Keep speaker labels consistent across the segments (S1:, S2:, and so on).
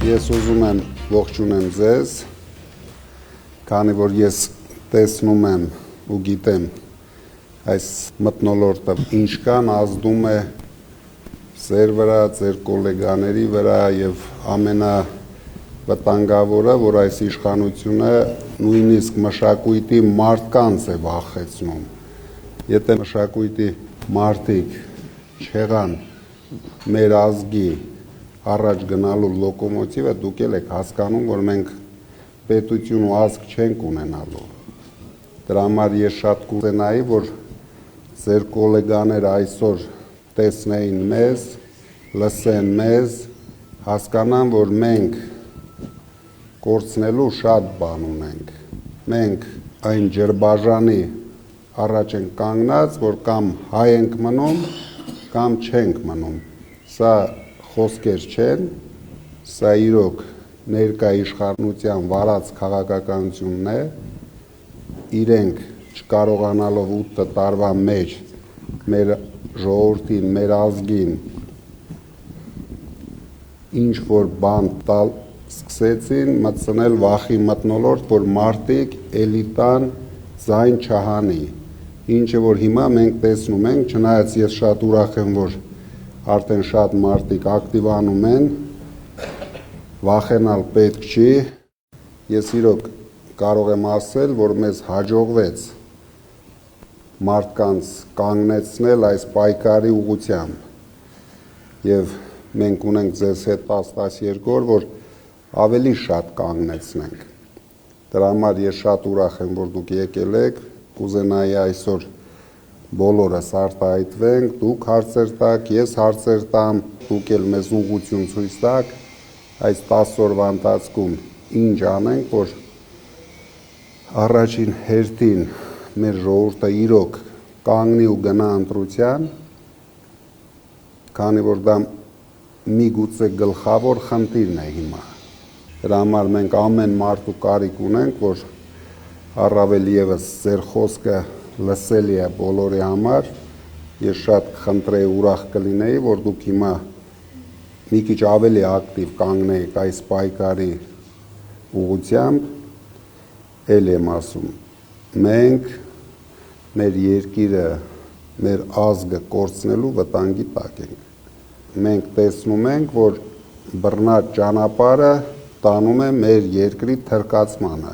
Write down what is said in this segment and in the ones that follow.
S1: Ես ուզում եմ ողջունեմ ձեզ, քանի որ ես տեսնում եմ ու գիտեմ այս մթնոլորտը ինչ կան, ազդում է ձեր վրա, ձեր գոլեգաների վրա եւ ամենավտանգավորը, որ այս իշխանությունը նույնիսկ մշակույթի մարդկանց է վախեցնում։ Եթե մշակույթի մարդիկ չեղան մեր ազգի առաջ գնալու լոկոմոտիվը, դուք եք հասկանում, որ մենք պետություն ու ազգ չենք ունենալու։ Դրա համար ես շատ կուզենայի, որ ձեր գոլեգաները այսօր տեսնեին մեզ, լսեն մեզ, հասկանան, որ մենք կորցնելու շատ բան ունենք։ Մենք այն ջրբաժանի առաջ ենք կանգնած, որ կամ հայ ենք մնում, կամ չենք մնում։ Սա խոսքեր չեն, սա իրոք ներկա իշխանության վարած քաղաքականությունն է, իրենք չկարողանալով 8 տարվա մեջ մեր ժողովրդին, մեր ազգին ինչ որ բան տալ սկսեցին, մտցնել վախի մթնոլորտ, որ մարդիկ էլիտան ձայն չհանի, ինչը որ հիմա մենք տեսնում ենք, չնայած ես շատ ուրախ եմ, որ արդեն շատ մարդիկ ակտիվանում են, վախենալ պետք չի, ես իրոք կարող եմ ասել, որ մեզ հաջողվեց մարդկանց կանգնեցնել այս պայքարի ուղղությամբ եւ մենք ունենք ձեզ հետ 10-12 օր, որ ավելի շատ կանգնեցնենք։ Դրա համար ես շատ ուրախ եմ, որ դուք եկել եք, կուզենայի այսօր բոլորս արտահայտվենք, դուք հարցեր տաք, ես հարցեր տամ, դուք էլ մեզ ուղղություն ցույց տաք, այս 10 օրվա ընթացքում ինչ անենք, որ առաջին հերթին մեր ժողովուրդը իրոք կանգնի ու գնա ընտրության, քանի որ դա միգուցե գլխավոր խնդիրն է հիմա։ Դրա համար մենք ամեն մարդու կարիք ունենք, որ առավել եւս ձեր խոսքը լսելի է բոլորի համար, ես շատ խնդրեի ուրախ կլինեի, որ դուք հիմա մի քիչ ավելի ակտիվ կանգնեիք այս պայքարի ուղղությամբ, էլ եմ ասում, մենք մեր երկիրը, մեր ազգը կորցնելու վտանգի տակ ենք։ Մենք տեսնում ենք, որ բռնած ճանապարհը տանում է մեր երկրի թրկացմանը։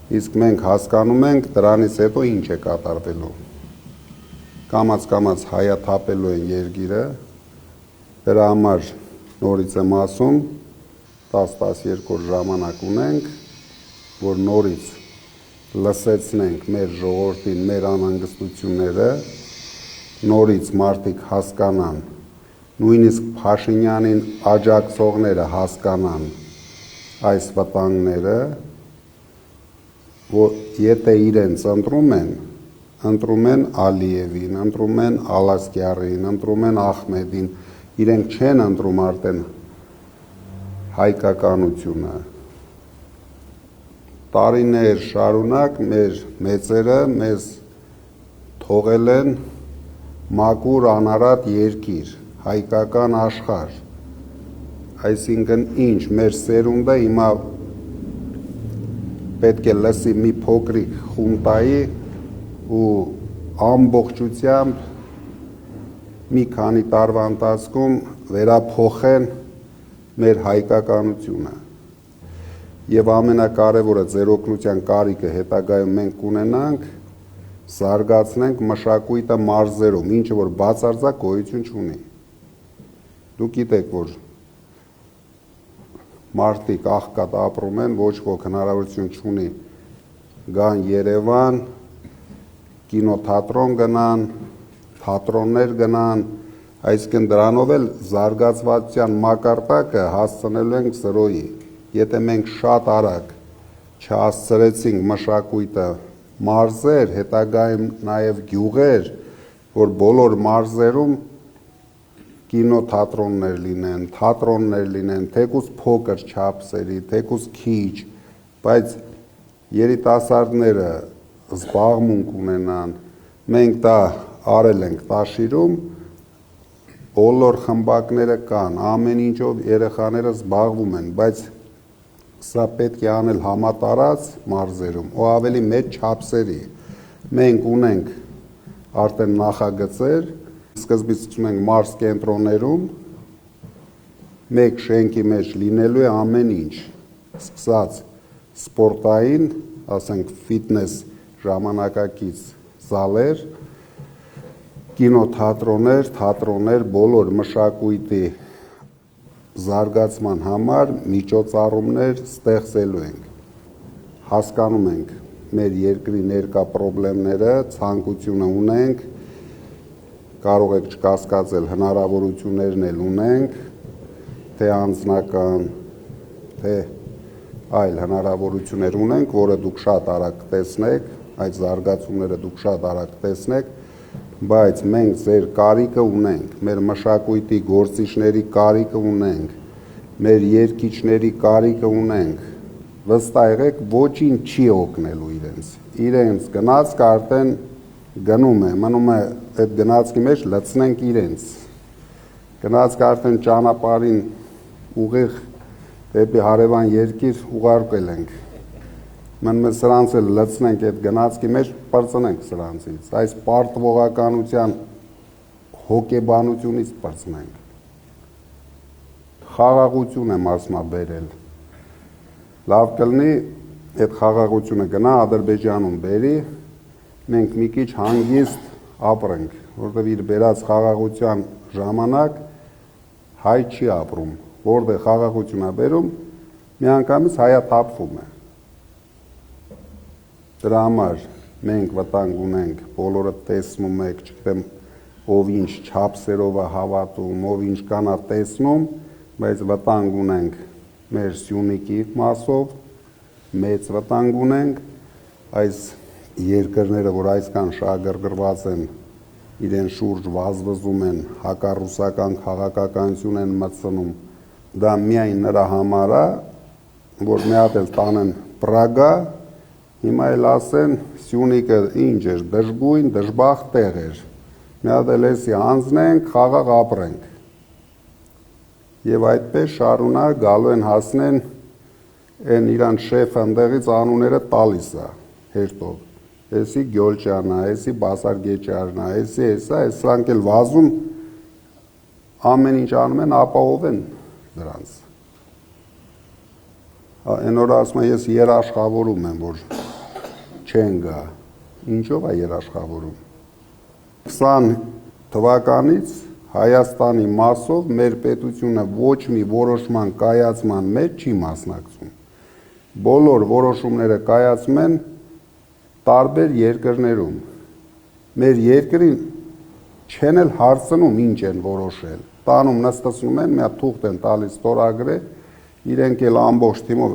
S1: Իսկ մենք հասկանում ենք դրանից հետո ինչ է կատարվելու։ Կամաց-կամաց հայաթափելու են երկիրը, դրա համար նորից եմ ասում, 10-12 օր ժամանակ ունենք, որ նորից լսեցնենք մեր ժողովրդին, մեր անհանգստությունները, նորից մարդիկ հասկանան, նույնիսկ Փաշինյանին աջակցողները հասկանան այս վտանգները, որ եթե իրենց ընտրում են Ալիևին, ընտրում են Ալասկյարին, ընտրում են Ախմեդին, իրենք չեն ընտրում արդեն հայկականությունը։ Տարիներ շարունակ մեր մեծերը մեզ թողել են մաքուր անարատ երկիր, հայկական աշխարհ։ Այսինքն ինչ, մեր սերունդը հիմա պետք է լսի մի փոքրիկ խունտայի ու ամբողջությամբ մի քանի տարվա ընթացքում վերափոխեն մեր հայկականությունը։ Եվ ամենակարևորը ձեր օգնության կարիքը հետագայում մենք կունենանք, զարգացնենք մշակույթը մարզերում, ինչը որ բացարձակ գոյություն չունի։ Դուք գիտեք, որ մարդիկ աղքատ ապրում են, ոչ ոք հնարավորություն չունի գան Երևան, կինոթատրոն գնան, թատրոններ գնան, այսինքն դրանով էլ զարգացվածության մակարդակը հասցնելու ենք զրոյի։ Եթե մենք շատ արագ չհասցրեցինք մշակույթը մարզեր, հետագայում նաև գյուղեր, որ բոլոր մարզերում կինոթատրոններ լինեն, թատրոններ լինեն, թեկուզ փոքր չափսերի, թեկուզ քիչ, բայց երիտասարդները զբաղմունք ունենան, մենք դա արել ենք Տաշիրում, բոլոր խմբակները կան, ամեն ինչով երեխաները զբաղվում են, բայց սա պետք է անել համատարած մարզերում, ու ավելի մեծ չափսերի։ Մենք ունենք արդեն նախագծեր, սկզբից սկսում ենք մարզ կենտրոններում, մեկ շենքի մեջ լինելու է ամեն ինչ, սկսած սպորտային, ասենք ֆիթնես ժամանակակից զալեր, կինոթատրոններ, թատրոններ, բոլոր մշակույթի զարգացման համար միջոցառումներ ստեղծելու ենք։ Հասկանում ենք մեր երկրի ներկա խնդիրները, ցանկությունը ունենք, կարող եք չկասկածել, հնարավորություններն էլ ունենք, թե անձնական, թե այլ հնարավորություններ ունենք, որը դուք շատ արագ տեսնեք, այդ զարգացումները դուք շատ արագ տեսնեք, բայց մենք ձեր կարիքը ունենք, մեր մշակույթի գործիչների կարիքը ունենք, մեր երգիչների կարիքը ունենք, վստահ եղեք, ոչինչ չի օգնելու իրենց գնացքը արդեն գնում է, մնում է այդ գնացքի մեջ լցնենք իրենց, գնացքը արդեն ճանապարհին ուղիղ դեպի հարևան երկիր ուղարկել ենք, մնում է սրանց էլ լցնենք այդ գնացքի մեջ, պրծնենք սրանցից, այս պարտվողականության հոգեբանությունից պրծնենք, խաղաղություն եմ ասմաբերել, լավ կլինի այդ խաղաղությունը գնա Ադրբեջանում բերի, մենք մի քիչ հանգիստ ապրենք, որտեղ իր բերած խաղաղության ժամանակ հայ չի ապրում, որտեղ խաղաղություն է բերում, միանգամից հայաթափվում է։ Դրա համար մենք վտանգ ունենք, բոլորը տեսնում եք, չգիտեմ, ով ինչ չափսերով է հավատում, ով ինչ կանա տեսնում, բայց վտանգ ունենք մեր Սյունիքի մասով, մեծ վտանգ ունենք, այս երկրները, որ այսքան շահագրգռված են, իրեն շուրջ վազվզում են, հակառուսական քաղաքականություն են մտցնում, դա միայն նրա համար է, որ մի հատ էլ տանեն Պրագա, հիմա էլ ասեն Սյունիքը ինչ էր, դժգույն, դժբախտ տեղ էր, մի հատ էլ էսի հանձնենք, խաղաղ ապրենք։ Եվ այդպես շարունակ գալու են հասնեն են իրան շեֆը ընդեղից անունները տալիս է հերթով, էսի Գյոլչյանա, էսի Բասարգեչյանա, էսի էսա, սրանք էլ վազում ամեն ինչ անում են, ապահովեն դրանց։ Այն օրը ասում եմ, ես երաշխավորում եմ, որ չեն գա, ինչով է երաշխավորում։ 20 թվականից Հայաստանի մասով մեր պետությունը ոչ մի որոշման կայացման մեջ չի մասնակցում։ Բոլոր որոշումները կայացում են տարբեր երկրներում։ Մեր երկրին չեն էլ հարցնում ինչ են որոշել։ Տանում նստեցնում են, մի հատ թուղթ են տալիս ստորագրե, իրենք էլ ամբողջ թիմով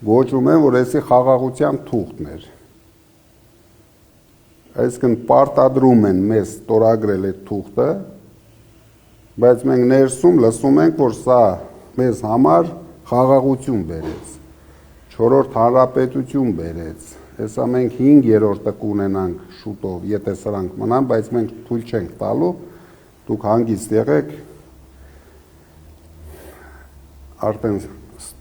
S1: գոչում են, որ էսի խաղաղության թուղթն էր։ Այսինքն պարտադրում են մեզ ստորագրել այդ թուղթը, բայց մենք ներսում լսում ենք, որ սա մեզ համար խաղաղություն բերեց, 4-րդ հանրապետություն բերեց, հեսա մենք 5-րդը կունենանք շուտով, եթե սրանք մնան, բայց մենք թույլ չենք տալու, դուք հանգիստ եղեք, արդեն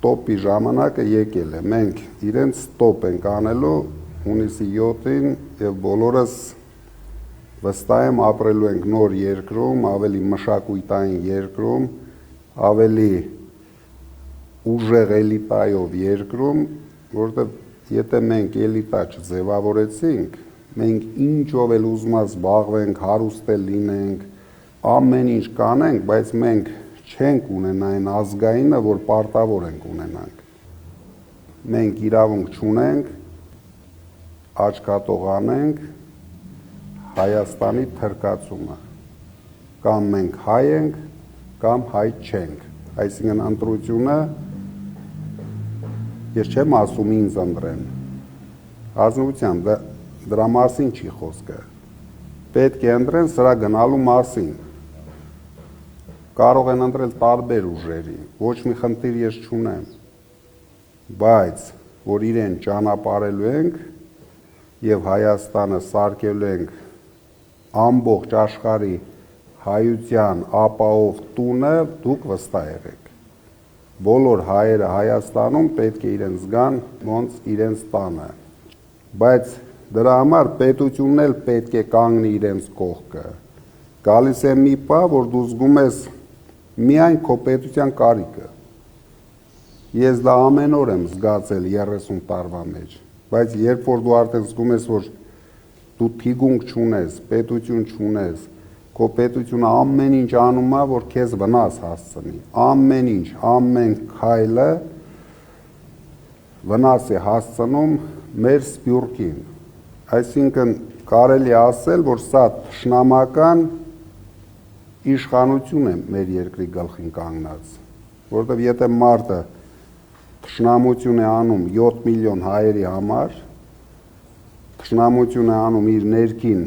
S1: ստոպի ժամանակը եկել է, մենք իրենց ստոպ ենք անելու հունիսի 7-ին և բոլորս վստահ եմ ապրելու ենք նոր երկրում, ավելի մշակույթային երկրում, ավելի ուժեղ էլիտայով երկրում, որտեղ եթե մենք էլիտա չձևավորեցինք, մենք ինչով էլ ուզում զբաղվենք, հարուստ էլ լինենք, ամեն ինչ կանենք, բայց մենք չենք ունենա այն ազգայինը, որ պարտավոր ենք ունենանք։ Մենք իրավունք չունենք, աչքատող անենք Հայաստանի թրկացումը, կամ մենք հայ ենք, կամ հայ չենք, այսինքն ընտրությունը, ես չեմ ասում ինձ ընտրեն, ազնվությամբ դրա մասին չի խոսքը, պետք է ընտրեն սրա գնալու մասին, կարող են ընտրել տարբեր ուժերի, ոչ մի խնդիր ես չունեմ, բայց որ իրեն ճանապարհելու ենք և Հայաստանը սարքելու ենք ամբողջ աշխարհի հայության ապահով տունը դուք վստահ եղեք։ Բոլոր հայերը Հայաստանում պետք է իրենց զգան ոնց իրենց տանը։ Բայց դրա համար պետությունն էլ պետք է կանգնի իրենց կողքը։ Գալիս է մի պահ, որ դու զգում ես միայն քո պետության կարիքը։ Ես դա ամեն օր եմ զգացել 30 տարվա մեջ, բայց երբ որ դու արդեն զգում ես, որ դու թիգունք չունես, պետություն չունես, քո պետությունը ամեն ինչ անում է, որ քեզ վնաս հասցնի, ամեն ինչ, ամեն քայլը վնաս է հասցնում մեր սփյուռքին։ Այսինքն կարելի է ասել, որ սա թշնամական իշխանություն է մեր երկրի գլխին կանգնած, որովհետև եթե մարդը թշնամություն է անում 7 միլիոն հայերի համար, թշնամություն է անում իր ներքին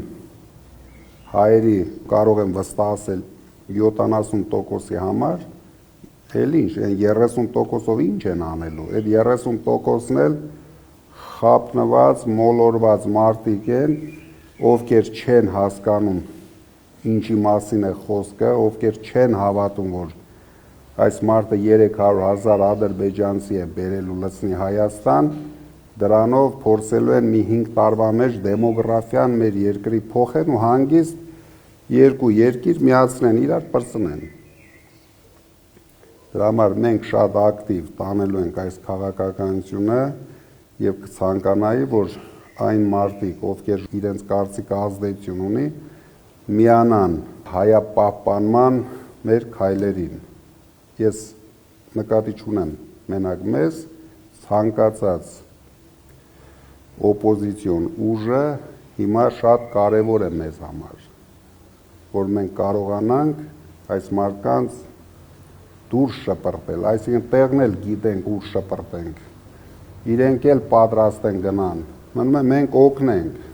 S1: հայերի, կարող եմ վստահ ասել 70%-ի համար, էլ ինչ, 30%-ով ինչ են անելու, այդ 30%-ն էլ խապնված, մոլորված մարդիկ են, ովքեր չեն հասկանում ինչի մասին է խոսքը, ովքեր չեն հավատում, որ այս մարդը 300,000 ադրբեջանցի է բերելու լցնի Հայաստան, դրանով փորձելու են մի 5 տարվա մեջ դեմոգրաֆիան մեր երկրի փոխեն ու հանգիստ երկու երկիր միացնեն, իրար պրծնեն։ Դրա համար մենք շատ ակտիվ տանելու ենք այս քաղաքականությունը եւ կցանկանայի, որ այն մարդիկ, ովքեր իրենց կարծիքը ազդեցություն ունի, միանան հայապահպանման մեր քայլերին։ Ես նկատի չունեմ մենակ մեզ, ցանկացած օպոզիցիոն ուժը հիմա շատ կարևոր է մեզ համար, որ մենք կարողանանք այս մարդկանց դուրս շպրտել, այսինքն տեղն էլ գիտենք ուր շպրտենք, իրենք էլ պատրաստ են գնան, մնում է մենք օգնենք,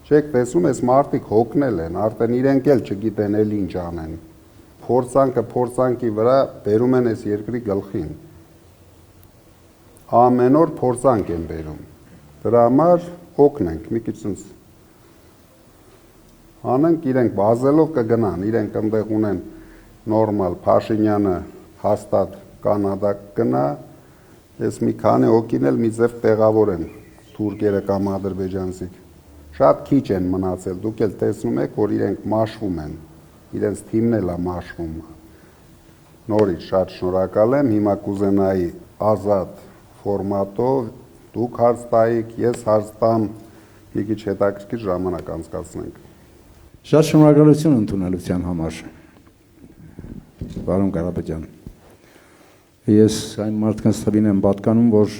S1: չեք տեսում, այս մարդիկ հոգնել են, արդեն իրենք էլ չգիտեն էլ ինչ անեն, փորձանքը փորձանքի վրա բերում են այս երկրի գլխին, ամեն օր փորձանք են բերում, դրա համար օգնենք, մի քիչ ցած անենք, իրենք բազելով կգնան, իրենք այնտեղ ունեն նորմալ, Փաշինյանը հաստատ Կանադա կգնա, ես մի քանի հոգին էլ մի ձև տեղավորեն, թուրքերը կամ ադրբեջանցիք, շատ քիչ են մնացել, դուք էլ տեսնում եք, որ իրենք մաշվում են, իրենց թիմն էլ է մաշվում, նորից շատ շնորհակալ եմ, հիմա կուզենայի ազատ ֆորմատով, դուք հարց տայիք, ես հարց տամ, մի քիչ հետաքրքիր ժամանակ անցկացնենք։
S2: Շատ շնորհակալություն ընդունելության համար, պարոն Կարապետյան։ Ես այն մարդկանց թվին եմ պատկանում, որ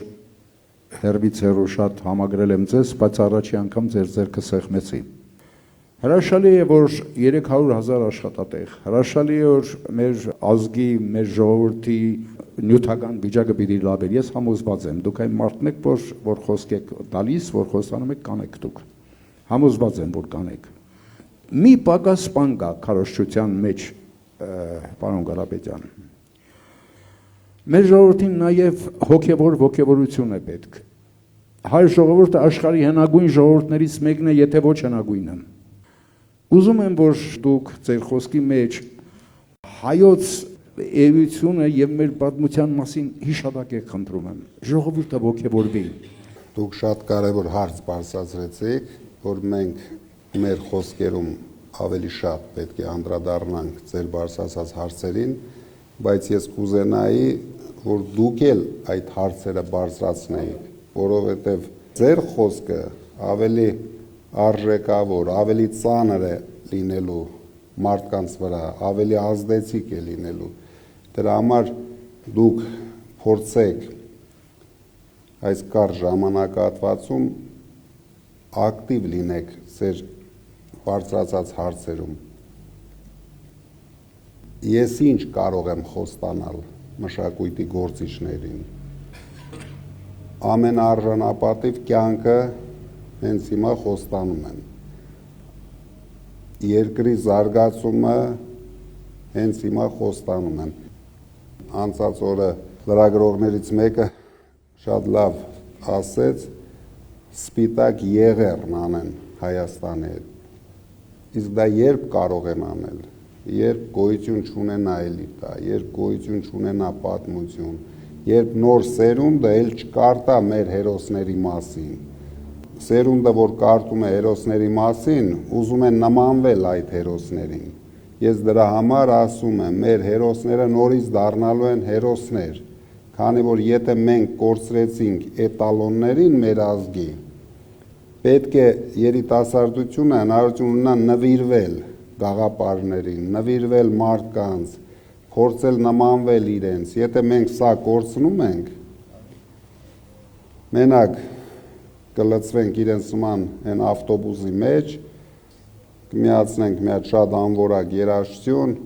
S2: հեռվից հեռու շատ համագրել եմ ձեզ, բայց առաջի անգամ ձեր ձեռքը սեղմեցի։ Հրաշալի է, որ 300,000 աշխատատեղ, հրաշալի է, որ մեր ազգի, մեր ժողովրդի նյութական վիճակը պիտի լավ էր, ես համոզված եմ, դուք այն մարդն եք, որ խոսք եք տալիս, որ խոստանում եք կանեք դուք, համոզված եմ, որ կանեք։ Մի պակաս բան կա քարոզչության մեջ, պարոն Կարապետյան, մեր ժողովրդին նաև հոգևոր ոգևորություն է պետք, հայ ժողովուրդը աշխարհի հնագույն ժողովուրդներից մեկն է, եթե ոչ հնագույնը։ Ուզում եմ, որ դուք ձեր խոսքի մեջ հայոց էությունը եւ մեր պատմության մասին հիշատակեք, խնդրում եմ, ժողովուրդը ոգևորվի։
S1: Դուք շատ կարևոր հարց բարձրացրեցիք, որ մենք մեր խոսքերում ավելի շատ պետք է անդրադառնանք ձեր բարձրացած հարցերին, բայց ես կուզենայի, որ դուք էլ այդ հարցերը բարձրացնեիք, որովհետեւ ձեր խոսքը ավելի արժեքավոր, ավելի ծանր է լինելու մարդկանց վրա, ավելի ազդեցիկ է լինելու։ Դրա համար դուք փորձեք այս կարճ ժամանակահատվածում ակտիվ լինեք ձեր բարձրացած հարցերում։ Ես ինչ կարող եմ խոստանալ մշակույթի գործիչներին։ Ամենաարժանապատիվ կյանքը հենց հիմա խոստանում եմ։ Երկրի զարգացումը հենց հիմա խոստանում եմ։ Անցած օրը լրագրողներից մեկը շատ լավ ասեց, սպիտակ եղերն անեն Հայաստանի հետ։ Իսկ դա երբ կարող են անել։ երբ գոյություն չունենա էլիտա, երբ գոյություն չունենա պատմություն, երբ նոր սերունդը էլ չկարտա մեր հերոսների մասին։ Սերունդը, որ կարդում է հերոսների մասին, ուզում է նմանվել այդ հերոսներին։ Ես դրա համար ասում եմ, մեր հերոսները նորից դառնալու են հերոսներ, քանի որ եթե մենք կորցրեցինք էտալոններին մեր ազգի, պետք է երիտասարդությունը հնարավորություն ունենա նվիրվել գաղափարներին, նվիրվել մարդկանց, փորձել նմանվել իրենց։ Եթե մենք սա կորցնում ենք, մենակ կլցվենք իրենց նման այն ավտոբուսի մեջ, կմիացնենք մի հատ շատ անորակ երաժշտություն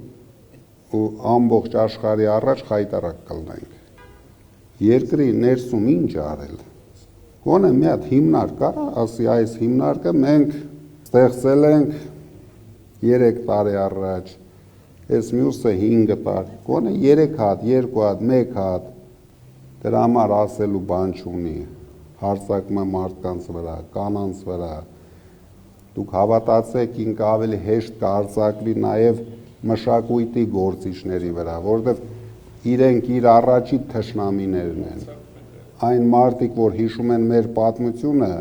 S1: ու ամբողջ աշխարհի առաջ խայտարակ կլնենք։ Երկրի ներսում ինչ արել։ Գոնե մի հատ հիմնարկ կա, ասի այս հիմնարկը մենք ստեղծել ենք 3 տարի առաջ, այս մյուսը 5 տարի, գոնե 3 հատ, 2 հատ, 1 հատ, դրա համար ասելու բան չունի, հարձակում է մարդկանց վրա, կանանց վրա, դուք հավատացեք ինքը ավելի հեշտ կհարձակվի նաև մշակույթի գործիչների վրա, որովհետև իրենք իր առաջի թշնամիներն են, այն մարդիկ, որ հիշում են մեր պատմությունը,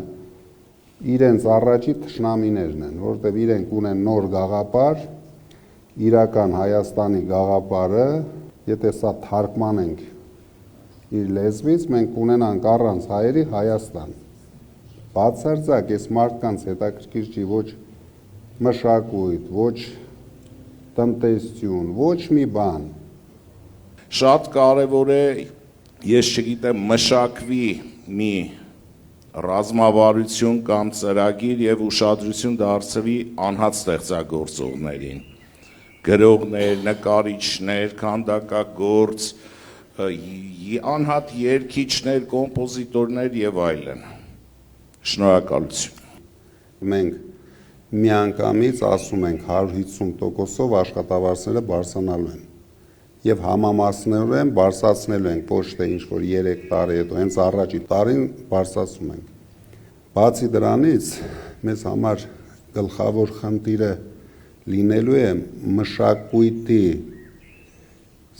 S1: իրենց առաջի թշնամիներն են, որովհետև իրենք ունեն նոր գաղափար, իրական Հայաստանի գաղափարը, եթե սա թարգմանենք իր լեզվից, մենք ունենանք առանց հայերի Հայաստան։ Բացարձակ այս մարդկանց հետաքրքիր չի ոչ մշակույթ, ոչ տնտեսություն, ոչ մի բան։
S3: Շատ կարևոր է, ես չգիտեմ, մշակվի մի ռազմավարություն կամ ծրագիր եւ ուշադրություն դարձվի անհատ ստեղծագործողներին, գրողներ, նկարիչներ, քանդակագործ, անհատ երգիչներ, կոմպոզիտորներ եւ այլն։ Շնորհակալություն։
S1: Մենք միանգամից ասում ենք 150%-ով աշխատավարձերը բարձրանալու են եւ համամասնորեն բարձրացնելու ենք, ոչ թե ինչ որ 3 տարի հետո, հենց առաջի տարին բարձրացում ենք։ Բացի դրանից, մեզ համար գլխավոր խնդիրը լինելու է մշակույթի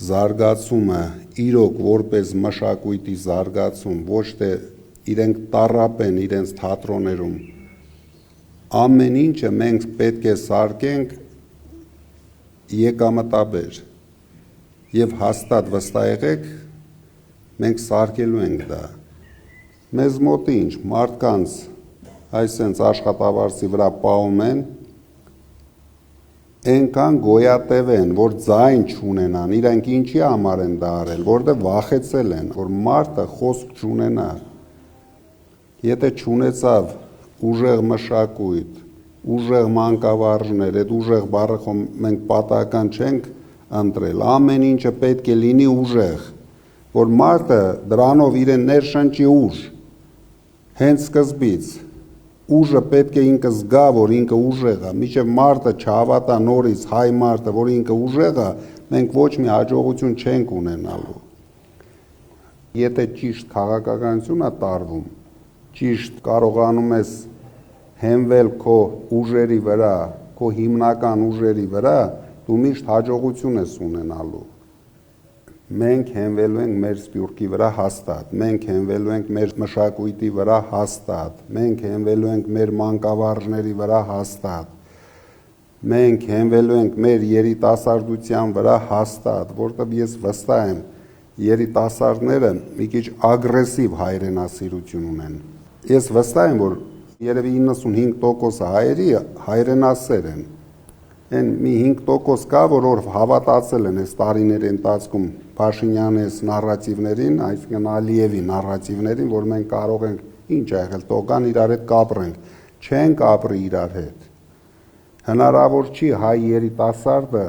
S1: զարգացումը, իրոք որպես մշակույթի զարգացում, ոչ թե իրենք տառապեն իրենց թատրոններում։ Ամեն ինչը մենք պետք է սարքենք եկամտաբեր եւ հաստատ վստահ եղեք, մենք սարքելու ենք դա։ Մեզ մոտ ինչ, մարդկանց այսենց աշխատավարձի վրա պահում են, այնքան գոյատև են, որ ձայն չունենան, իրենք ինչի համար են դա արել, որտեղ վախեցել են, որ մարդը խոսք չունենա։ Եթե չունեցավ ուժեղ մշակույթ, ուժեղ մանկավարժներ, այդ ուժեղ բառը մենք պատահական չենք ընտրել, ամեն ինչը պետք է լինի ուժեղ, որ մարդը դրանով իրեն ներշնչի ուժ, հենց սկզբից, ուժը պետք է ինքը զգա, որ ինքը ուժեղ է, մինչև մարդը չհավատա նորից հայ մարդը, որ ինքը ուժեղ է, մենք ոչ մի հաջողություն չենք ունենալու։ Եթե ճիշտ քաղաքականություն է տարվում, ճիշտ կարողանում ես հենվել քո ուժերի վրա, քո հիմնական ուժերի վրա, դու միշտ հաջողություն ես ունենալու։ Մենք հենվելու ենք մեր սփյուռքի վրա հաստատ, մենք հենվելու ենք մեր մշակույթի վրա հաստատ, մենք հենվելու ենք մեր մանկավարժների վրա հաստատ, մենք հենվելու ենք մեր երիտասարդության վրա հաստատ, որտեղ ես վստահ եմ, երիտասարդները մի քիչ ագրեսիվ հայրենասիրություն ունեն։ Ես վստահ եմ, որ երևի 95% հայերի հայրենասեր են։ Այն մի 5% կա, որ հավատացել են այս տարիների ընթացքում Փաշինյանի այս նարատիվներին, այսինքն Ալիևի նարատիվներին, որ մենք կարող ենք ինչ է եղել, տողան իրար հետ կապրենք, չենք ապրի իրար հետ։ Հնարավոր չի հայ երիտասարդը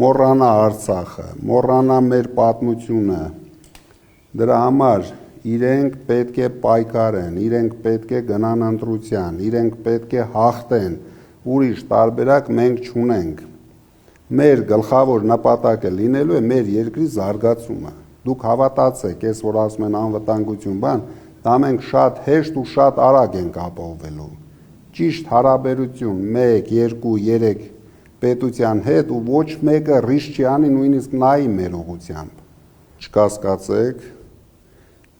S1: մոռանա Արցախը, մոռանա մեր պատմությունը։ Դրա համար իրենք պետք է պայքարեն, իրենք պետք է գնան ընտրության, իրենք պետք է հաղթեն, ուրիշ տարբերակ մենք չունենք։ Մեր գլխավոր նպատակը լինելու է մեր երկրի զարգացումը։ Դուք հավատացեք, ես որ ասում են անվտանգություն բան, դա մենք շատ հեշտ ու շատ արագ ենք ապահովելու։ Ճիշտ հարաբերություն 1, 2, 3 պետության հետ ու ոչ մեկը ռիսկ չի անի նույնիսկ նայի մեր ուղղությամբ։ Չկասկածեք,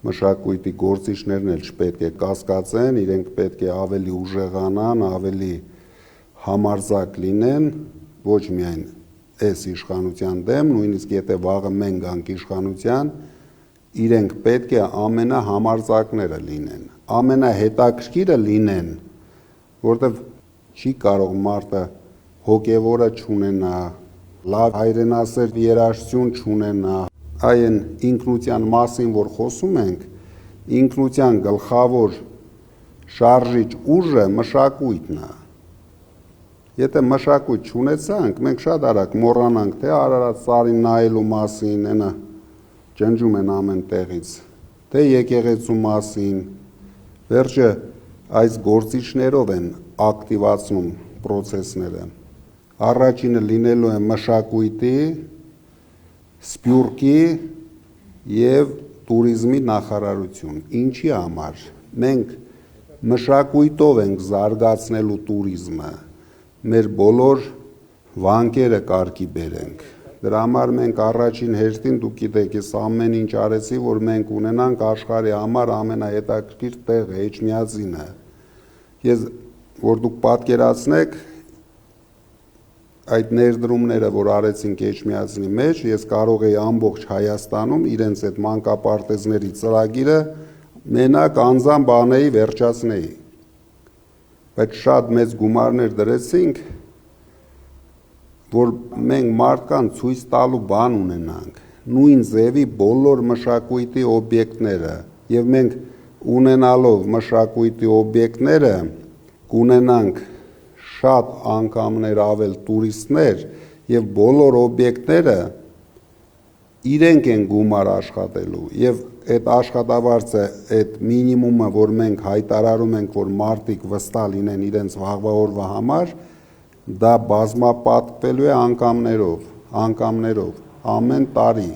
S1: մշակույթի գործիչներն էլ չպետք է կասկածեն, իրենք պետք է ավելի ուժեղանան, ավելի համարձակ լինեն, ոչ միայն այս իշխանության դեմ, նույնիսկ եթե վաղը մենք գանք իշխանության, իրենք պետք է ամենահամարձակները լինեն, ամենահետաքրքիրը լինեն, որտեղ չի կարող մարդը հոգևորը չունենա, լավ հայրենասեր երաժշտություն չունենա, այն ինքնության մասին, որ խոսում ենք, ինքնության գլխավոր շարժիչ ուժը մշակույթն է։ Եթե մշակույթ չունեցանք, մենք շատ արագ մոռանանք, թե Արարատ սարին նայելու մասին, այնա ջնջում են ամեն տեղից, թե եկեղեցու մասին, վերջը այս գործիչներով են ակտիվացնում պրոցեսները։ Առաջինը լինելու է մշակույթի, սփյուռքի եւ տուրիզմի նախարարություն։ Ինչի համար։ Մենք մշակույթով ենք զարգացնելու տուրիզմը, մեր բոլոր վանկերը կարգի բերենք։ Դրա համար մենք առաջին հերթին դուք գիտեք, ես ամեն ինչ արեցի, որ մենք ունենանք աշխարհի համար ամենահետաքրքիր տեղը, Էջմիածինը։ Ես որ դուք պատկերացնեք այդ ներդրումները, որ արեցինք Էջմիածինի մեջ, ես կարող էի ամբողջ Հայաստանում իրենց այդ մանկապարտեզների ծրագիրը մենակ անձամբ անեի, վերջացնեի։ Բայց շատ մեծ գումարներ դրեցինք, որ մենք մարդկան ցույց տալու բան ունենանք, նույն ձևի բոլոր մշակույթի օբյեկտները, եւ մենք ունենալով մշակույթի օբյեկտները կունենանք շատ անգամներ ավել տուրիստներ եւ բոլոր օբյեկտները իրենք են գումար աշխատելու եւ այդ աշխատավարձը, այդ մինիմումը, որ մենք հայտարարում ենք, որ մարդիկ վստահ լինեն իրենց վաղվա օրվա համար, դա բազմապատկվելու է անգամներով ամեն տարի,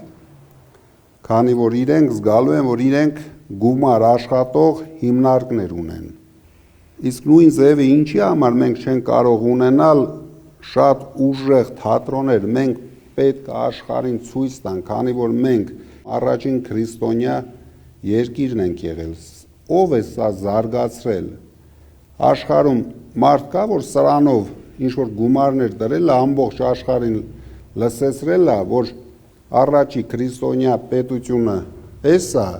S1: քանի որ իրենք զգալու են, որ իրենք գումար աշխատող հիմնարկներ ունեն։ Իսկ նույն ձևը ինչի համար մենք չենք կարող ունենալ շատ ուժեղ թատրոններ, մենք պետք է աշխարհին ցույց տանք, քանի որ մենք առաջին քրիստոնյա երկիրն ենք եղել։ Ով է սա զարգացրել։ Աշխարհում մարդ կա, որ սրանով ինչ որ գումարներ դրել է, ամբողջ աշխարհին լսեցրել է, որ առաջի քրիստոնյա պետությունը էսա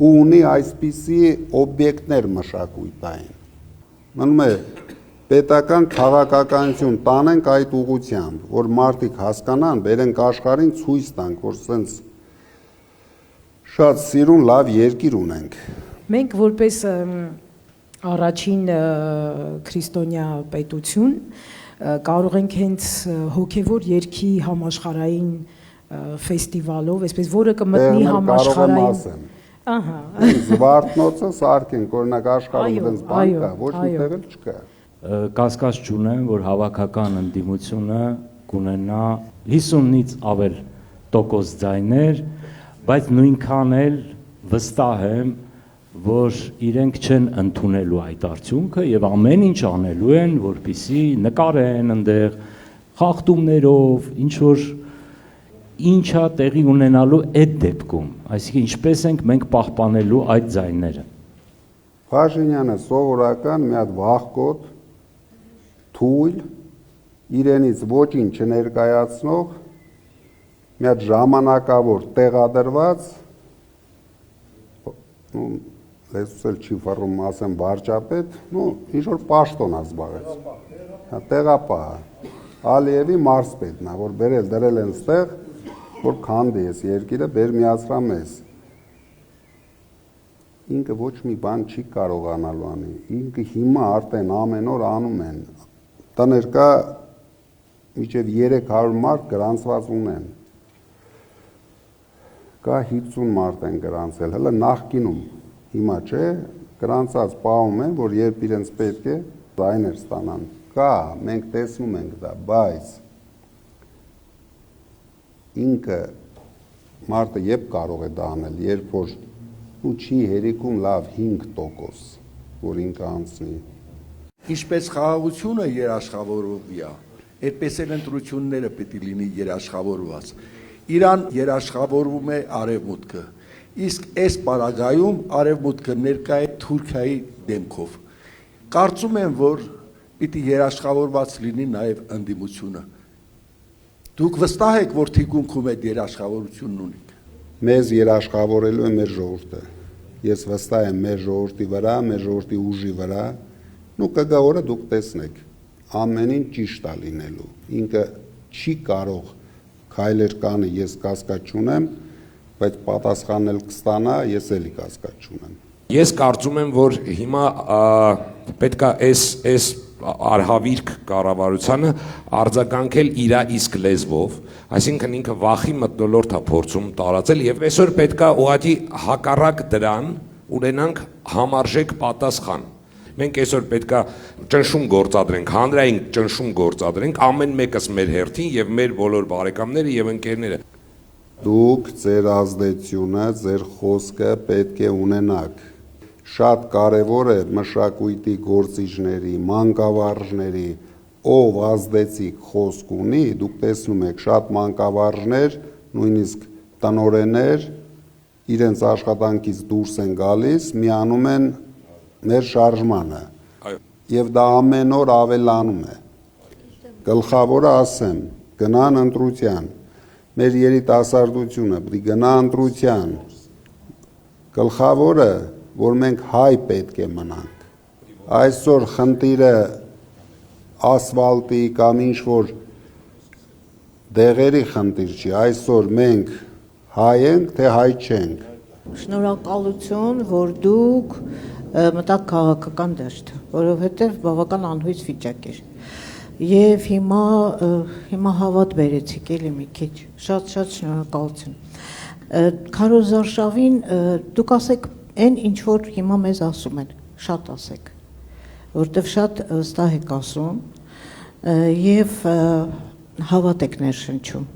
S1: ու ունի այսպիսի օբյեկտներ մշակույթային։ Մնում է պետական քաղաքականություն տանենք այդ ուղղությամբ, որ մարդիկ հասկանան, բերենք աշխարհին ցույց տանք, որ սենց շատ սիրուն լավ երկիր ունենք։
S4: Մենք որպես առաջին քրիստոնյա պետություն կարող ենք հենց հոգևոր երգի համաշխարհային ֆեստիվալով, այսպես որը կմտնի համաշխարհային Ահա։
S1: Զվարթնոցը սարքենք, օրինակ աշխարհում դենց բան կա, ոչ մի տեղ էլ չկա։
S5: Կասկած չունեմ, որ հավաքական ընդդիմությունը կունենա 50-ից ավել տոկոս ձայներ, բայց նույնքան էլ վստահ եմ, որ իրենք չեն ընդունելու այդ արդյունքը եւ ամեն ինչ անելու են, որպեսզի նկարեն այնտեղ խախտումներով, ինչ որ ինչա տեղի ունենալու այդ դեպքում, այսինքն ինչպես ենք մենք պահպանելու այդ ձայները։
S1: Փաշինյանը սովորական մի հատ վախկոտ, թույլ, իրենից ոչինչ չներկայացնող, մի հատ ժամանակավոր տեղադրված, լեսուս էլ չի ֆռում ասեմ վարչապետ, ինչ որ պաշտոն է զբաղեց։ Տեղապահ, Ալիևի մարզպետն է, որ բերել դրել են ստեղ, որ քանդի ես երկիրը, բեր միացրամ ես։ Ինքը ոչ մի բան չի կարողանալու անի, ինքը հիմա արդեն ամեն օր անում են, տներ կա միջև 300 մարդ գրանցված ունեն, կա 50 մարդ են գրանցել, հլը նախկինում, հիմա չէ, գրանցած պահում են, որ երբ իրենց պետք է ձայներ ստանան, կա, մենք տեսնում ենք դա, բայց ինքը մարդը երբ կարող է դա անել, երբ որ չի հերիքում լավ 5%, որ ինքը անցնի։
S6: Ինչպես խաղաղությունը երաշխավորողի է, այդպես էլ ընտրությունները պետք է լինի երաշխավորված։ Իրան երաշխավորվում է արևմուտքը, իսկ այս պարագայում արևմուտքը ներկա է Թուրքիայի դեմքով։ Կարծում եմ, որ պիտի երաշխավորված լինի նաև ընդդիմությունը։ Դուք վստահ եք, որ թիկունքում այդ երաշխավորությունն ունիք։
S1: Մեզ երաշխավորելու է մեր ժողովուրդը։ Ես վստահ եմ մեր ժողովրդի վրա, մեր ժողովրդի ուժի վրա, ու կգա օրը դուք տեսնեք, ամենին ճիշտ է լինելու։ Ինքը չի կարող քայլեր կանի, ես կասկած չունեմ, բայց պատասխանել կստանա, ես էլի կասկած չունեմ։
S7: Ես կարծում եմ, որ հիմա պետք է այս արհավիրք կառավարությանը արձագանքել իր իսկ լեզվով, այսինքն ինքը վախի մթնոլորտ է փորձում տարածել եւ այսօր պետք է ուղղակի հակառակ դրան ունենանք համարժեք պատասխան։ Մենք այսօր պետք է ճնշում գործադրենք, հանրային ճնշում գործադրենք ամեն մեկս մեր հերթին եւ մեր բոլոր բարեկամները եւ ընկերները։
S1: Դուք ձեր ազդեցությունը, ձեր խոսքը պետք է ունենաք։ Շատ կարևոր է մշակույթի գործիչների, մանկավարժների, ով ազդեցիկ խոսք ունի, դուք տեսնում եք շատ մանկավարժներ, նույնիսկ տնօրեններ իրենց աշխատանքից դուրս են գալիս, միանում են մեր շարժմանը։ Եվ դա ամեն օր ավելանում է։ Գլխավորը ասեմ, գնան ընտրության։ Մեր երիտասարդությունը պետք է գնա ընտրության։ Գլխավորը, որ մենք հայ պետք է մնանք։ Այսօր խնդիրը ասֆալտի կամ ինչ-որ դեղերի խնդիր չի, այսօր մենք հայ ենք, թե հայ չենք։
S8: Շնորհակալություն, որ դուք մտաք քաղաքական դաշտ, որովհետև բավական անհույս վիճակ էր։ Եվ հիմա հավատ բերեցիք էլի մի քիչ, շատ շնորհակալություն։ Քարոզարշավին դուք ասեք այն ինչ որ հիմա մեզ ասում են, շատ ասեք, որտեվ շատ վստահ եք ասում եւ հավատ եք ներշնչում,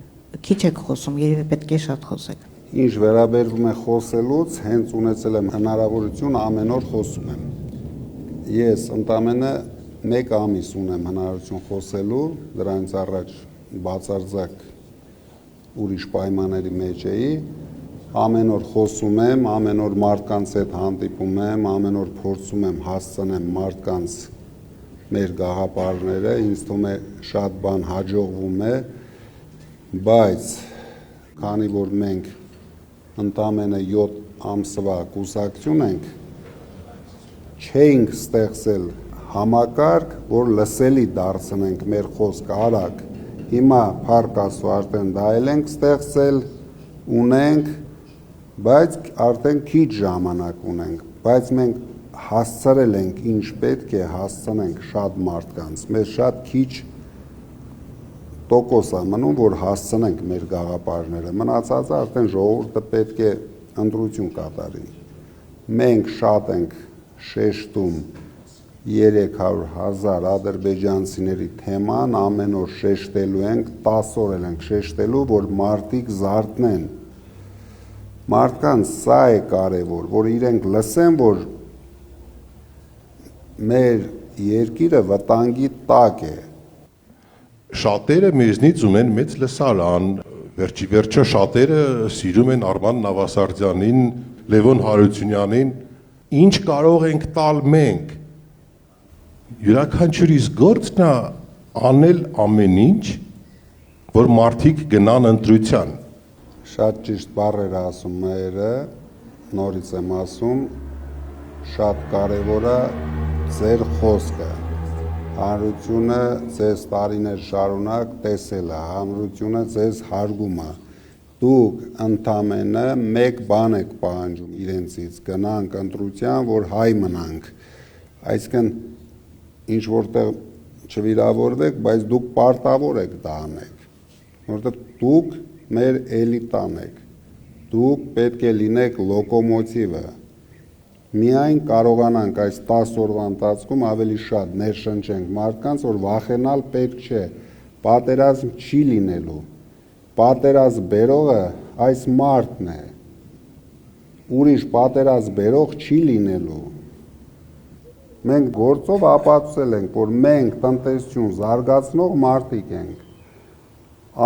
S8: քիչ եք խոսում, երևի պետք է շատ խոսեք։
S1: Ինչ վերաբերվում է խոսելուց, հենց ունեցել եմ հնարավորություն ամեն օր խոսում եմ։ Ես ընդամենը 1 ամիս ունեմ հնարավորություն խոսելու, դրանից առաջ բացարձակ ուրիշ պայմանների մեջ էի, ամեն օր խոսում եմ, ամեն օր մարդկանց հետ հանդիպում եմ, ամեն օր փորձում եմ հասցնեմ մարդկանց մեր գաղափարները, ինձ թվում է շատ բան հաջողվում է, բայց քանի որ մենք ընդամենը 7 ամսվա կուսակցություն ենք, չէինք ստեղծել համակարգ, որ լսելի դարձնենք մեր խոսքը արագ։ Հիմա փառք Աստծո արդեն դա ենք ստեղծել, ունենք, բայց արդեն քիչ ժամանակ ունենք, բայց մենք հասցրել ենք ինչ պետք է հասցնենք շատ մարդկանց, մեր շատ քիչ տոկոս է մնում, որ հասցնենք մեր գաղափարները, մնացածը արդեն ժողովուրդը պետք է ընտրություն կատարի։ Մենք շատ ենք շեշտում 300,000 ադրբեջանցիների թեման, ամեն օր շեշտելու ենք, 10 օր ենք շեշտելու, որ մարդիկ զարթնեն։ Մարդկանց սա է կարևոր, որ իրենք լսեն, որ մեր երկիրը վտանգի տակ է։
S9: Շատերը մեզնից ունեն մեծ լսարան, վերջի վերջը շատերը սիրում են Արման Նավասարդյանին, Լևոն Հարությունյանին, ինչ կարող ենք տալ մենք։ Յուրաքանչյուրիս գործն է անել ամեն ինչ, որ մարդիկ գնան ընտրության։
S1: Շատ ճիշտ բառեր ասում մայրը, նորից եմ ասում, շատ կարևոր է ձեր խոսքը։ Հանրությունը ձեզ տարիներ շարունակ տեսել է, հանրությունը ձեզ հարգում է։ Դուք ընդամենը մեկ բան եք պահանջում իրենցից, գնանք ընտրության, որ հայ մնանք։ Այսինքն ինչ որտեղ չվիրավորվեք, բայց դուք պարտավոր եք դա անեք, որովհետև դուք մեր էլիտան եք, դուք պետք է լինեք լոկոմոտիվը, միայն կարողանանք այս 10 օրվա ընթացքում ավելի շատ ներշնչենք մարդկանց, որ վախենալ պետք չէ, պատերազմ չի լինելու, պատերազմ բերողը այս մարդն է, ուրիշ պատերազմ բերող չի լինելու, Մենք գործով ապացուցել ենք, որ մենք տնտեսություն զարգացնող մարդիկ ենք։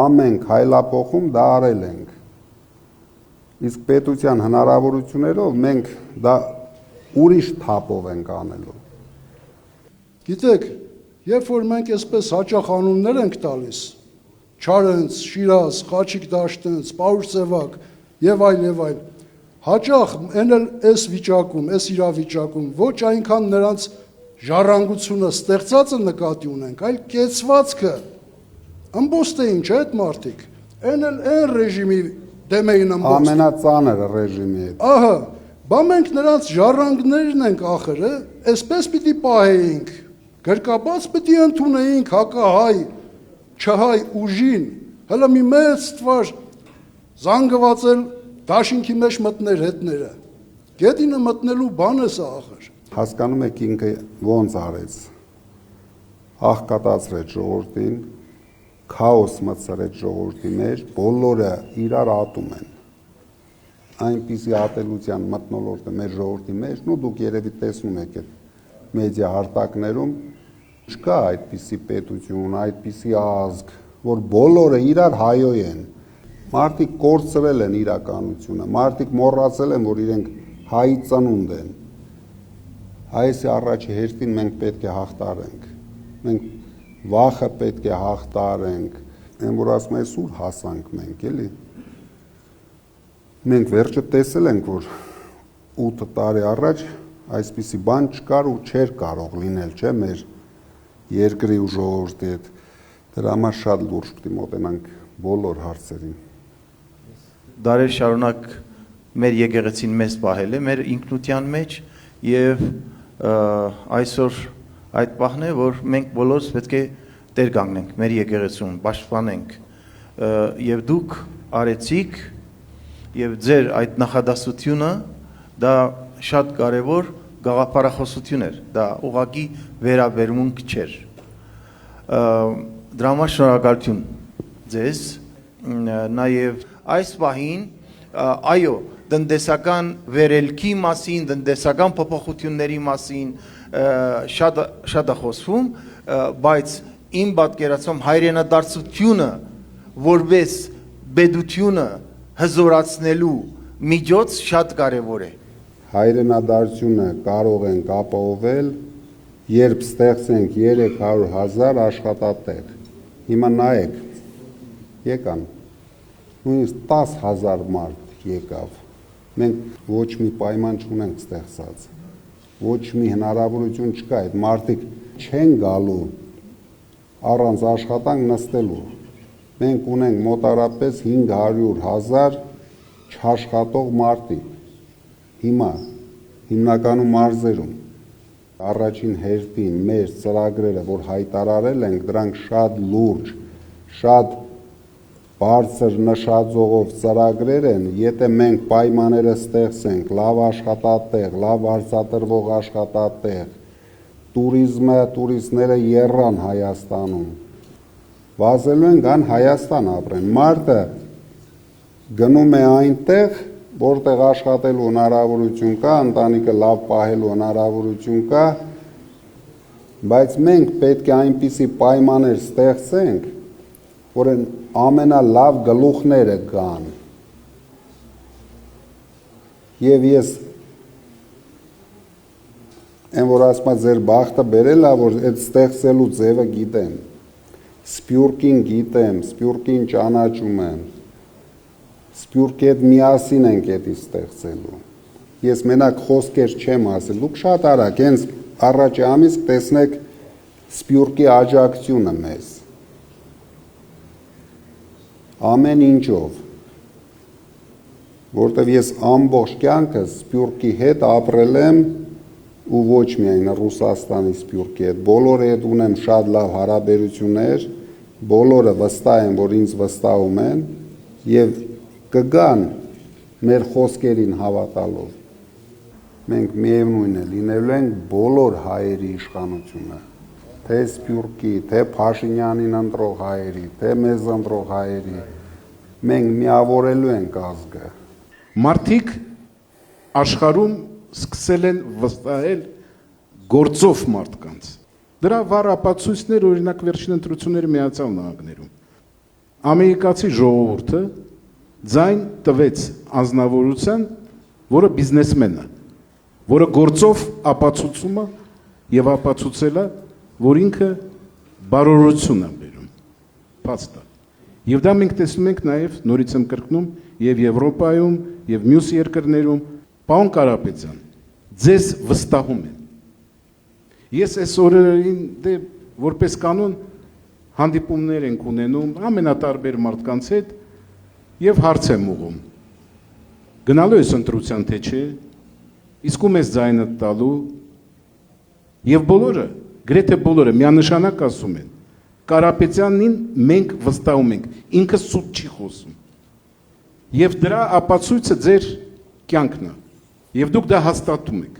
S1: Ամեն քայլափոխում դա արել ենք։ Իսկ պետության հնարավորություններով մենք դա ուրիշ թափով ենք անելու։
S10: Գիտեք, երբ որ մենք այսպես հաճախ անուններ ենք տալիս, Չարենց, Շիրազ, Խաչիկ Դաշտենց, Պարուսևակ եւ այլ, հաճախ են էլ այս վիճակում, այս իրավիճակում ոչ այնքան նրանց ժառանգությունը ստեղծածը նկատի ունենք, այլ կեցվածքը ըմբոստ էին, չէ՞ այդ մարդիկ։ Այն էլ այն ռեժիմի դեմ էին ըմբոստ։
S1: Ամենածանր ռեժիմի հետ։
S10: Ահա, բա մենք նրանց ժառանգներն ենք ախր, այսպես պիտի պահեինք, գրկաբաց պիտի ընդունեինք հակահայ, չհայ ուժին, հələ մի մեծ թվար զանգվածել դաշինքի մեջ մտներ հետները։ Գետինը մտնելու բան է սա ախր։
S1: Հասկանում եք ինքը ոնց արեց։ Աղքատացրեց ժողովրդին, քաոս մտցրեց ժողովրդի մեջ, բոլորը իրար ատում են։ Այնպիսի ատելության մթնոլորտ է մեր ժողովրդի մեջ, ու դուք երևի տեսնում եք այդ մեդիա հարթակներում, չկա այդպիսի պետություն, այդպիսի ազգ, որ բոլորը իրար հայոյ են։ Մարդիկ կորցրել են իրականությունը, մարդիկ մոռացել են, որ իրենք հայի ծնունդ են։ Այսի առաջի հերթին մենք պետք է հաղթարենք։ Մենք վախը պետք է հաղթարենք։ Այն որ ասում է սուր հասանք մենք, էլի։ Մենք վերջը տեսել ենք, որ 8 տարի առաջ այսպիսի բան չկար ու չէր կարող լինել, չէ՞, մեր երկրի ու ժողովրդի հետ։ Դրա համար շատ լուրջ պիտի մոտենանք բոլոր հարցերին։
S11: Դարեր շարունակ մեր եկեղեցին մեզ պահել է մեր ինքնության մեջ եւ այսօր այդ պահն է, որ մենք բոլորս պետք է տեր կանգնենք մեր եկեղեցուն, պաշտպանենք եւ դուք արեցիք եւ ձեր այդ նախադասությունը դա շատ կարեւոր գաղափարախոսություն էր, դա ուղղակի վերաբերմունք չէր։ Դրա համար շնորհակալություն ձեզ, նաև այս պահին, այո, տնտեսական վերելքի մասին, տնտեսական փոփոխությունների մասին շատ է խոսվում, բայց իմ պատկերացում հայրենադարձությունը որպես պետությունը հզորացնելու միջոց շատ կարևոր է։
S1: Հայրենադարձությունը կարող ենք ապահովել, երբ ստեղծենք 300,000 աշխատատեղ։ Հիմա նայեք, եկան, նույնիսկ 10,000 մարդ եկավ։ Մենք ոչ մի պայման չունենք ստեղծած, ոչ մի հնարավորություն չկա, այդ մարդիկ չեն գալու առանց աշխատանք նստելու։ Մենք ունենք մոտարապես 500,000 չաշխատող մարդիկ։ Հիմա հիմնականում մարզերում առաջին հերթին մեր ծրագրերը, որ հայտարարել ենք, դրանք շատ լուրջ, շատ բարձր նշաձողով ծրագրեր են, եթե մենք պայմանները ստեղծենք, լավ աշխատատեղ, լավ արձատրվող աշխատատեղ, տուրիստները եռան Հայաստանում, վազելու են գան Հայաստան ապրեն, մարդը գնում է այնտեղ, որտեղ աշխատելու հնարավորություն կա, ընտանիքը լավ պահելու հնարավորություն կա, բայց մենք պետք է այնպիսի պայմաններ ստեղծենք, որ ամենալավ գլուխները գան։ Եվ ես այն որ ասում եմ ձեր բախտը բերել է, որ այդ ստեղծելու ձևը գիտեմ, Սփյուռքին գիտեմ, Սփյուռքին ճանաչում եմ, Սփյուռքի հետ միասին ենք էդի ստեղծելու։ Ես մենակ խոսքեր չեմ ասել, դուք շատ արագ, հենց առաջի ամիս տեսնեք Սփյուռքի աջակցությունը մեզ։ Ամեն ինչով, որտեվ ես ամբողջ կյանքս Սփյուռքի հետ ապրել եմ ու ոչ միայն Ռուսաստանի Սփյուռքի հետ, բոլորի հետ ունեմ շատ լավ հարաբերություններ, բոլորը վստահ են, որ ինձ վստահում են եւ կգան մեր խոսքերին հավատալով։ Մենք միևնույն է լինելու ենք բոլոր հայերի իշխանությունը, թե Սփյուռքի, թե Փաշինյանին ընտրող հայերի, թե մեզ ընտրող հայերի, մենք միավորելու ենք ազգը։
S12: Մարդիկ աշխարհում սկսել են վստահել գործով մարդկանց։ Դրա վառ ապացույցներ օրինակ վերջին ընտրությունները Միացյալ Նահանգներում։ Ամերիկացի ժողովուրդը ձայն տվեց անձնավորության, որը բիզնեսմեն է, որը գործով ապացուցում է եւ ապացուցել է, որ ինքը բարօրություն է բերում։ Փաստ է։ Եվ դա մենք տեսնում ենք նաև նորից եմ կրկնում եւ Եվրոպայում եւ մյուս երկրներում, պարոն Կարապետյան, ձեզ վստահում են։ Ես այս օրերին դե որպես կանոն հանդիպումներ ենք ունենում ամենատարբեր մարդկանց հետ եւ հարց եմ ուղում։ Գնալու ես ընտրության թե չէ, իսկ ում ես ձայնը տալու, եւ բոլորը, գրեթե բոլորը միանշանակ ասում են. Կարապետյանին մենք վստահում ենք, ինքը սուտ չի խոսում։ Եվ դրա ապացույցը ձեր կյանքն է, եւ դուք դա հաստատում եք։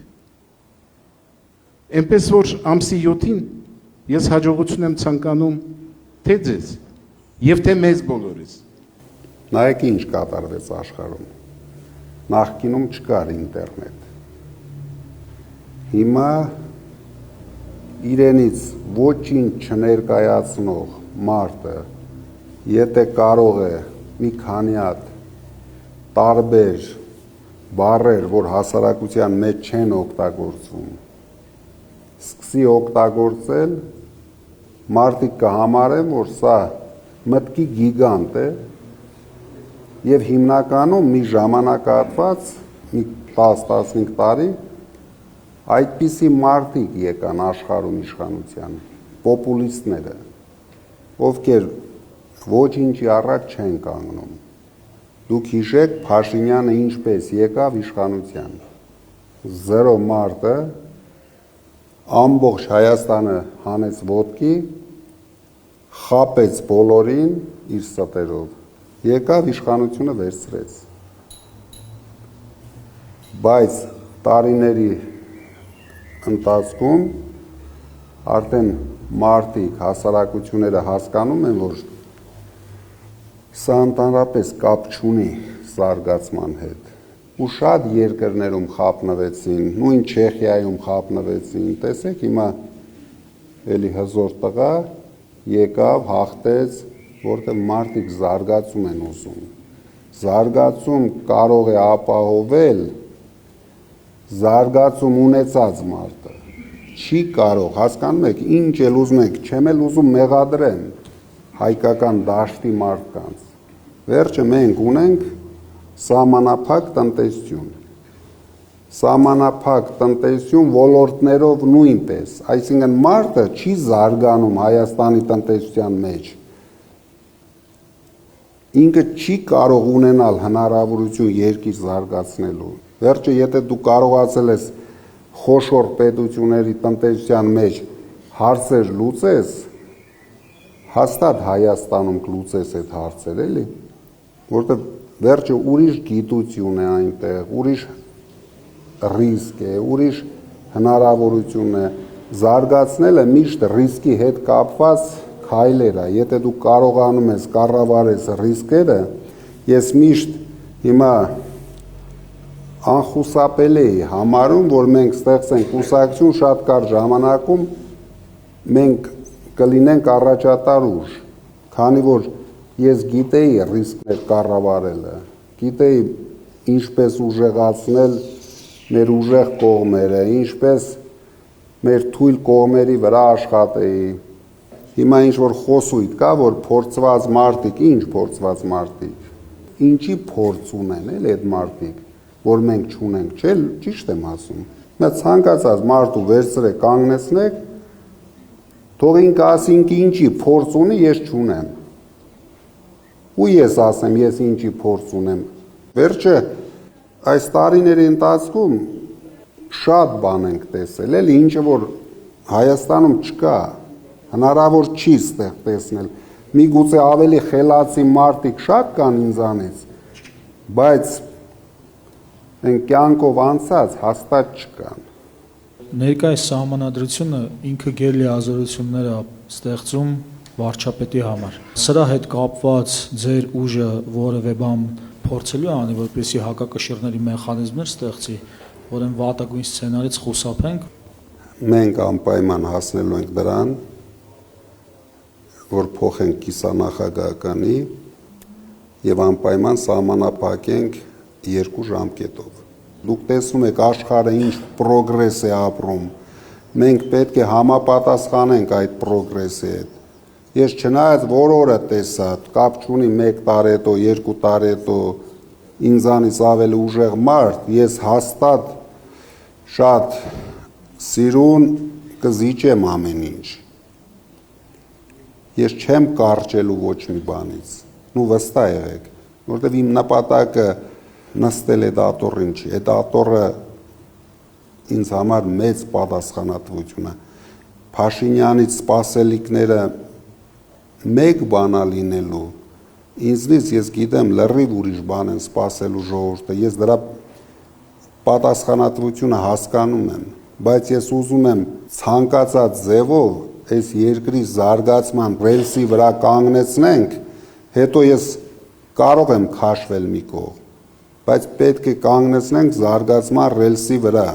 S12: Այնպես որ ամսի 7-ին ես հաջողություն եմ ցանկանում թե ձեզ եւ թե մեզ բոլորիս։
S1: Նայեք ինչ կատարվեց աշխարհում։ Նախկինում չկար ինտերնետ։ Հիմա իրենից ոչինչ չներկայացնող մարդը, եթե կարող է մի քանի հատ տարբեր բառեր, որ հասարակության մեջ չեն օգտագործվում, սկսի օգտագործել, մարդիկ կհամարեն, որ սա մտքի գիգանտ է եւ հիմնականում մի ժամանակահատված, մի 10-15 տարի այդպիսի մարդիկ եկան աշխարհում իշխանության, պոպուլիստները, ովքեր ոչինչի առաջ չեն կանգնում։ Դուք հիշեք Փաշինյանը ինչպես եկավ իշխանության։ Զերո մարդը ամբողջ Հայաստանը հանեց ոտքի, խապեց բոլորին իր ստերով, եկավ իշխանությունը վերցրեց։ Բայց տարիների ընթացքում արդեն մարդիկ, հասարակությունները հասկանում են, որ սա ընդհանրապես կապ չունի զարգացման հետ։ Ու շատ երկրներում խապնվեցին, նույն Չեխիայում խապնվեցին, տեսեք հիմա էլի հզոր տղա եկավ, հաղթեց, որտեղ մարդիկ զարգացում են ուզում։ Զարգացում կարող է ապահովել զարգացում ունեցած մարդը չի կարող, հասկանում եք, ինչ էլ ուզում եք, չեմ էլ ուզում մեղադրեմ հայկական դաշտի մարդկանց։ Վերջը մենք ունենք սահմանափակ տնտեսություն։ Սահմանափակ տնտեսություն ոլորտներով նույնպես, այսինքն մարդը չի զարգանում Հայաստանի տնտեսության մեջ։ Ինքը չի կարող ունենալ հնարավորություն երկիր զարգացնելու։ Վերջը, եթե դու կարողացել ես խոշոր պետությունների տնտեսության մեջ հարցեր լուծես, հաստատ Հայաստանում կլուծես այդ հարցեր, էլի, որտեղ վերջը ուրիշ գիտություն է այնտեղ, ուրիշ ռիսկ է, ուրիշ հնարավորություն է, զարգացնելը միշտ ռիսկի հետ կապված քայլեր է, եթե դու կարողանում ես կառավարես ռիսկերը, ես միշտ հիմա անխուսափելի է համարում, որ մենք ստեղծենք կուսակցություն շատ կարճ ժամանակում մենք կլինենք առաջատար ուժ, քանի որ ես գիտեի ռիսկներ կառավարելը, գիտեի ինչպես ուժեղացնել մեր ուժեղ կողմերը, ինչպես մեր թույլ կողմերի վրա աշխատեի։ Հիմա ինչ որ խոսույթ կա, որ փորձված մարդիկ, ինչ փորձված մարդիկ, ինչի փորձ ունեն էլ այդ մարդիկ, որ մենք չունենք, չէ՞, ճիշտ եմ ասում։ Նա ցանկացած մարդու վերցրեք, կանգնեցնեք, թող ինքը ասի ինքը ինչի փորձ ունի, ես չունեմ։ Ու ես ասեմ, ես ինչի փորձ ունեմ։ Վերջը այս տարիների ընթացքում շատ բան ենք տեսել, էլի ինչը որ Հայաստանում չկա, հնարավոր չի ստեղ տեսնել։ Միգուցե ավելի խելացի մարդիկ շատ կան ինձանից, բայց են կյանքով անցած հաստատ չկան։
S13: Ներկայիս սահմանադրությունը ինքը գերլի ազորություններ է ստեղծում վարչապետի համար։ Սրա հետ կապված ձեր ուժը որևէ բան փորձելու անի, որպեսզի հակակշիռների մեխանիզմներ ստեղծի, որ այն վատագույն սցենարից խուսափենք։
S1: մենք անպայման հասնելու ենք դրան, որ փոխենք կիսանախագահականի եւ անպայման սահմանափակենք 2 ժամկետով։ Դուք տեսնում եք աշխարհը ինչ պրոգրես է ապրում։ Մենք պետք է համապատասխանենք այդ պրոգրեսի հետ։ Ես չնայած որ օրը տեսա, կապ չունի 1 տարի հետո, 2 տարի հետո ինձանից ավելի ուժեղ մարդ, ես հաստատ շատ սիրուն կզիջեմ ամեն ինչ։ Ես չեմ կարճելու ոչ մի բանից, ու վստահ եղեք, որտեղ իմ նպատակը նստել է դատորին չի, այդ դատորը ինձ համար մեծ պատասխանատվություն է։ Փաշինյանից սպասելիքները մեկ բանա լինելու, ինձնից ես գիտեմ լրիվ ուրիշ բան են սպասելու ժողովուրդը, ես դրա պատասխանատվությունը հասկանում եմ, բայց ես ուզում եմ ցանկացած ձևով այս երկրի զարգացման ռելսի վրա կանգնեցնենք, հետո ես կարող եմ քաշվել մի կողմ, բայց պետք է կանգնեցնենք զարգացման ռելսի վրա։